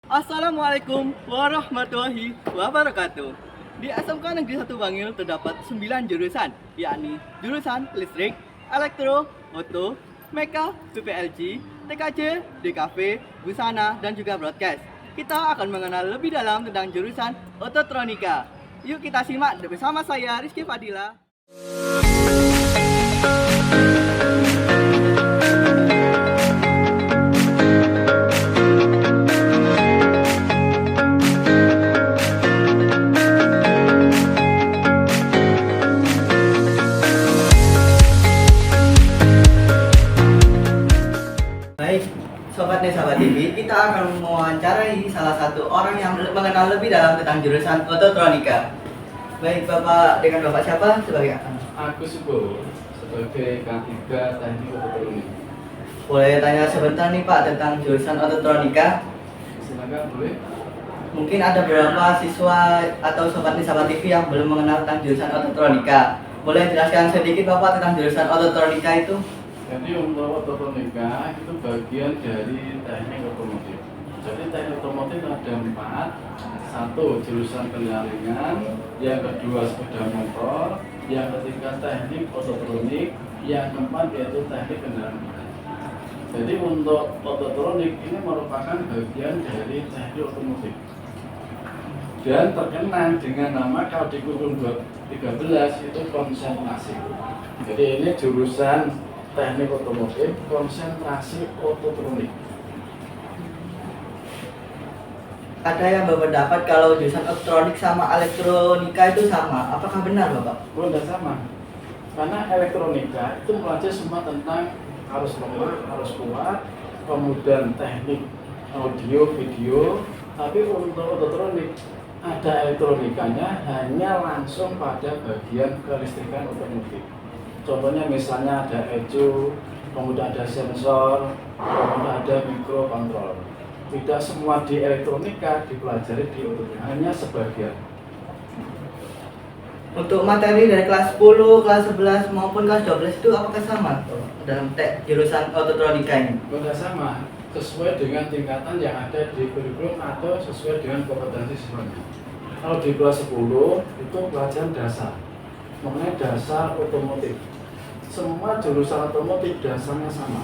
Assalamualaikum warahmatullahi wabarakatuh. Di SMK Negeri 1 Bangil terdapat 9 jurusan, yakni jurusan listrik, elektro, oto, meka, PPLG, TKJ, DKV, busana, dan juga broadcast. Kita akan mengenal lebih dalam tentang jurusan ototronika. Yuk kita simak bersama saya Rizky Fadila. Baik, Sobat TV, kita akan mewawancarai salah satu orang yang mengenal lebih dalam tentang jurusan ototronika. Baik, Bapak, dengan Bapak siapa sebagai akang? Aku Subo sebagai K3 Teknik Ototronik. Boleh tanya sebentar nih Pak tentang jurusan ototronika? Silakan boleh. Mungkin ada beberapa siswa atau Sobat TV yang belum mengenal tentang jurusan ototronika. Boleh jelaskan sedikit Bapak tentang jurusan ototronika itu? Jadi untuk ototronika itu bagian dari teknik otomotif. Jadi teknik otomotif ada 4. Satu, jurusan penyaringan. Yang kedua, sepeda motor. Yang ketiga, teknik ototronik. Yang keempat yaitu teknik kendaraan. Jadi untuk ototronik ini merupakan bagian dari teknik otomotif dan terkenal dengan nama kalau di kurikulum 13 itu konsentrasi. Jadi ini jurusan teknik otomotif konsentrasi ototronik. Ada yang berpendapat kalau jurusan ototronik sama elektronika itu sama. Apakah benar Bapak? Tidak sama. Karena elektronika itu belajar semua tentang arus lemah, arus kuat, kemudian teknik audio, video. Tapi untuk ototronik ada elektronikanya hanya langsung pada bagian kelistrikan otomotif. Contohnya misalnya ada ECU, kemudian ada sensor, kemudian ada mikrokontroller. Tidak semua di elektronika dipelajari di ototronik, hanya sebagian. Untuk materi dari kelas 10, kelas 11 maupun kelas 12 itu apakah sama dalam jurusan ototronika ini? Tidak sama, sesuai dengan tingkatan yang ada di kurikulum atau sesuai dengan kompetensi siswanya. Kalau di kelas 10 itu pelajaran dasar mengenai dasar otomotif. Semua jurusan otomotif dasarnya sama.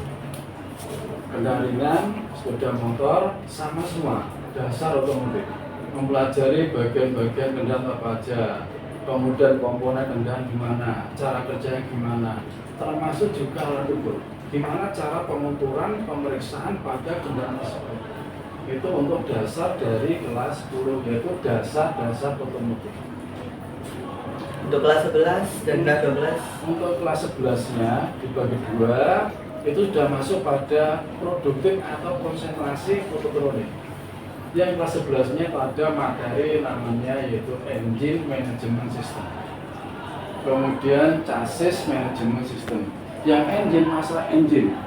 Kendaraan ringan, sepeda motor, sama semua dasar otomotif. Mempelajari bagian-bagian kendaraan apa aja, kemudian komponen kendaraan gimana, cara kerjanya gimana, termasuk juga alat ukur. Gimana cara pengukuran pemeriksaan pada kendaraan tersebut. Itu untuk dasar dari kelas 10, yaitu dasar-dasar otomotif. Untuk kelas 11 dan kelas 12? Untuk kelas 11-nya dibagi 2, itu sudah masuk pada produktif atau konsentrasi ototronik. Yang kelas 11-nya pada materi namanya yaitu engine management system. Kemudian chassis management system. Yang engine, masalah engine,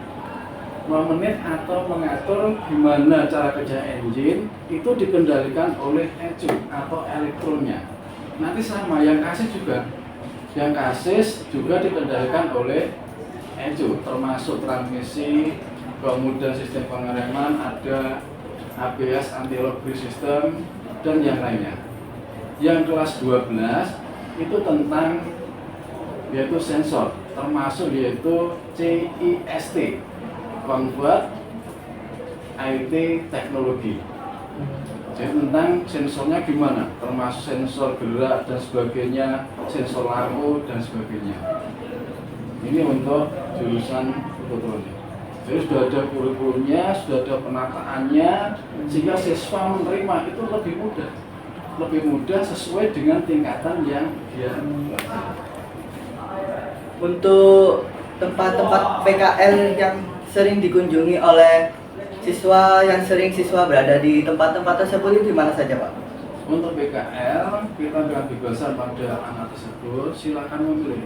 memenit atau mengatur gimana cara kerja engine itu dikendalikan oleh ECU atau elektronnya. Nanti sama, yang kasis juga. Yang kasis juga dikendalikan oleh ECU, termasuk transmisi, kemudian sistem pengereman, ada ABS anti-lock brake system, dan yang lainnya. Yang kelas 12 itu tentang yaitu sensor, termasuk yaitu CIST, Convert IT Teknologi. Jadi tentang sensornya gimana, termasuk sensor gerak dan sebagainya, sensor lampu dan sebagainya. Ini untuk jurusan ototronik. Jadi sudah ada kurikulumnya, sudah ada penataannya, sehingga siswa menerima itu lebih mudah sesuai dengan tingkatan yang dia pelajari. Untuk tempat-tempat PKL yang sering dikunjungi oleh siswa berada di tempat-tempat tersebut itu di mana saja Pak? Untuk PKL kita berikan kebebasan pada anak tersebut, silakan memilih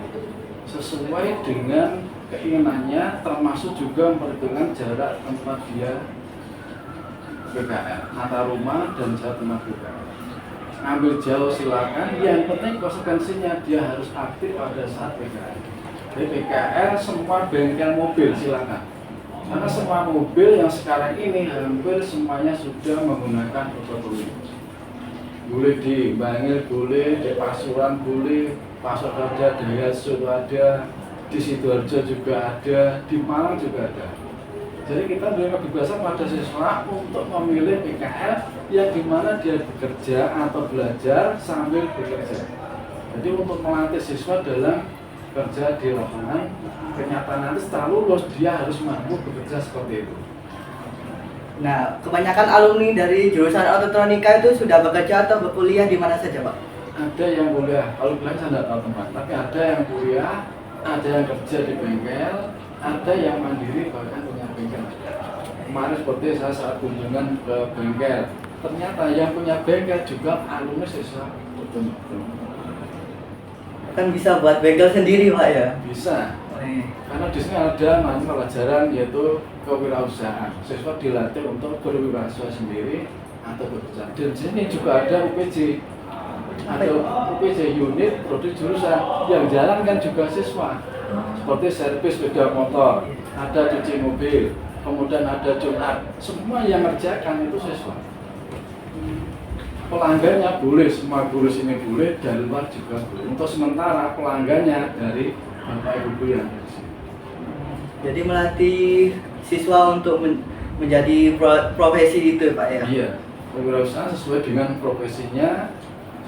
sesuai dengan keinginannya, termasuk juga memperhitungkan jarak tempat dia PKL antara rumah dan jarak tempat PKL. Ambil jauh silakan, yang penting konsekuensinya dia harus aktif pada saat PKL. Jadi PKL semua bengkel mobil silakan. Karena semua mobil yang sekarang ini hampir semuanya sudah menggunakan autotune. Boleh di Bangil, boleh di Pasuruan, boleh Pasar ada, Dayasut ada, di Sidoarjo juga ada, di Malang juga ada. Jadi kita beri kebebasan pada siswa untuk memilih PKL yang dimana dia bekerja atau belajar sambil bekerja. Jadi untuk melatih siswa dalam kerja di lapangan, kenyataan nanti setelah lulus dia harus mampu bekerja seperti itu. Nah, kebanyakan alumni dari jurusan ototronika itu sudah bekerja atau berkuliah di mana saja, Pak? Ada yang kuliah, kalau kuliah saya tidak tahu tempat, tapi ada yang kuliah, ada yang kerja di bengkel, ada yang mandiri bahkan punya bengkel. Kemarin seperti saya saat kunjungan ke bengkel, ternyata yang punya bengkel juga alumni siswa otomotif. Kan bisa buat bengkel sendiri, Pak ya? Bisa, karena di sini ada namanya pelajaran yaitu kewirausahaan. Siswa dilatih untuk berwirausaha sendiri atau bekerja. Dan di sini juga ada UPJ, atau UPJ unit produk jurusan yang jalan kan juga siswa. Seperti servis sepeda motor, ada cuci mobil, kemudian ada Jumat. Semua yang ngerjakan itu siswa. Pelanggannya boleh, semua guru sini boleh, dari luar juga boleh. Untuk sementara pelanggannya dari Bapak Ibu yang di sini. Jadi melatih siswa untuk menjadi profesi itu, Pak ya? Iya, kewirausahaan sesuai dengan profesinya.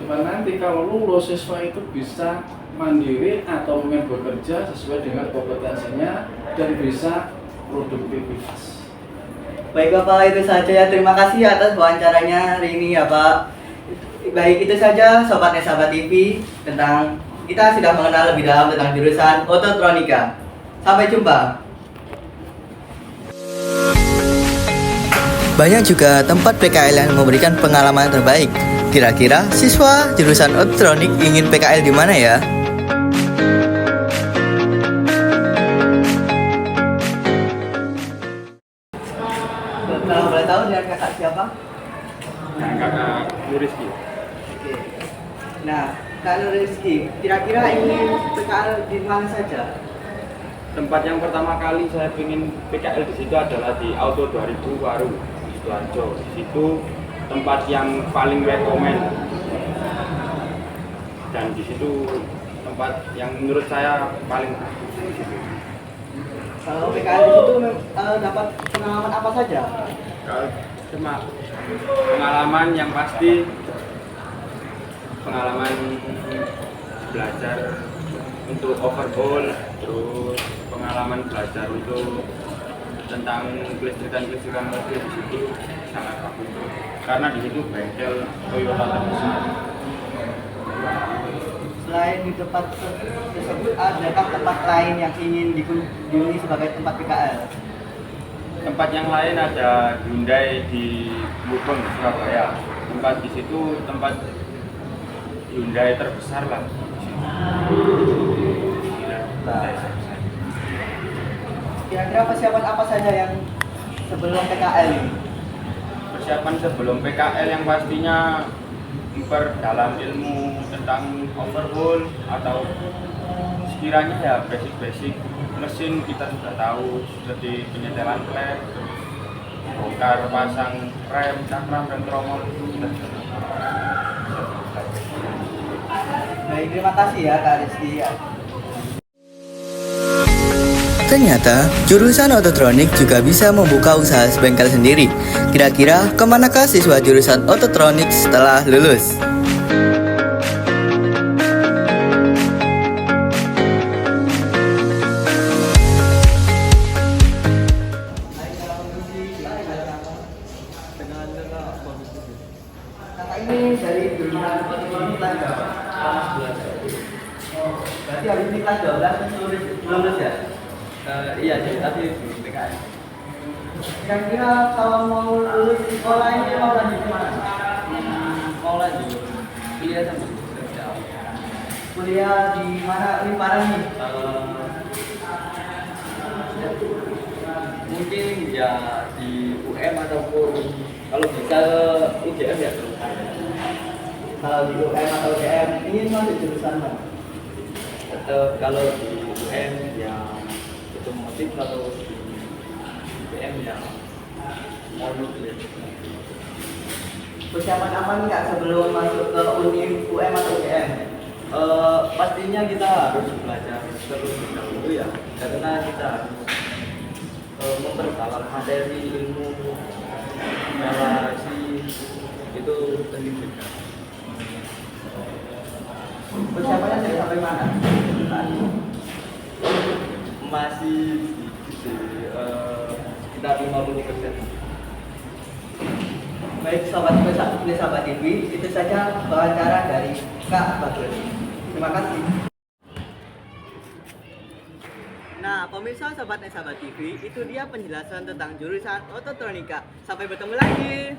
Cuma nanti kalau lulus siswa itu bisa mandiri atau mungkin bekerja sesuai dengan kompetensinya dan bisa produktivitas. Baik Bapak, itu saja ya. Terima kasih atas wawancaranya hari ini ya Pak. Baik, itu saja Sobat Nesaba TV tentang kita sudah mengenal lebih dalam tentang jurusan ototronika. Sampai jumpa. Banyak juga tempat PKL yang memberikan pengalaman terbaik. Kira-kira siswa jurusan ototronik ingin PKL di mana ya? Kalau boleh tahu dengan kakak siapa? Nah, kakak Nuriski. Oke. Nah, Kak Nuriski, kira-kira ingin PKL di mana saja? Tempat yang pertama kali saya ingin PKL di situ adalah di Auto 2000 Waru, Sidoarjo. Di situ tempat yang paling rekomen. Dan di situ tempat yang menurut saya paling bagus di situ. Kalau PKL di situ dapat pengalaman apa saja? Kalau cuma pengalaman yang pasti pengalaman belajar untuk overhaul, terus pengalaman belajar untuk tentang kelistrikan mobil di situ sangat bagus karena di situ bengkel Toyota terbesar. Selain di tempat tersebut, adakah tempat lain yang ingin dikunjungi sebagai tempat PKL? Tempat yang lain ada Hyundai di Mubeng, Surabaya. Tempat di situ tempat Hyundai terbesar lah. Kira-kira persiapan apa saja yang sebelum PKL ini? Persiapan sebelum PKL yang pastinya memperdalam ilmu tentang overhaul atau sekiranya ya basic mesin kita sudah tahu seperti penyetelan klep, bongkar pasang rem, cakram dan tromol itu kita sudah tahu. Baik, terima kasih ya Kak Rizky. Ternyata, jurusan ototronik juga bisa membuka usaha bengkel sendiri. Kira-kira kemanakah siswa jurusan ototronik setelah lulus? Kakak ini dari jurusan ototronik kelas berapa? Kelas 12. Berarti habis ini kelas 12 lulus ya? Iya, tapi PKL. Kira-kira kalau mau lulus di sekolah ini mau lanjut ke mana? Mau lanjut kuliah sama kerja. Kuliah di mana? Di mana nih? Mungkin ya di UM ataupun kalau bisa UGM ya. Kalau di UM atau UGM ingin masuk jurusan mana? Atau kalau di UM ya otomotif atau UGM yang monuklir. Persiapan aman nggak sebelum masuk ke UM atau UGM? Pastinya kita harus belajar terlebih dahulu ya, karena kita harus memperdalam materi ilmu relasi itu penting juga. Persiapannya sudah sampai mana? Masih sedikit sih, sekitar 50%. Baik sahabat TV, itu saja wawancara dari Kak Bagus. Terima kasih. Nah, pemirsa sahabat TV, itu dia penjelasan tentang jurusan ototronika. Sampai bertemu lagi.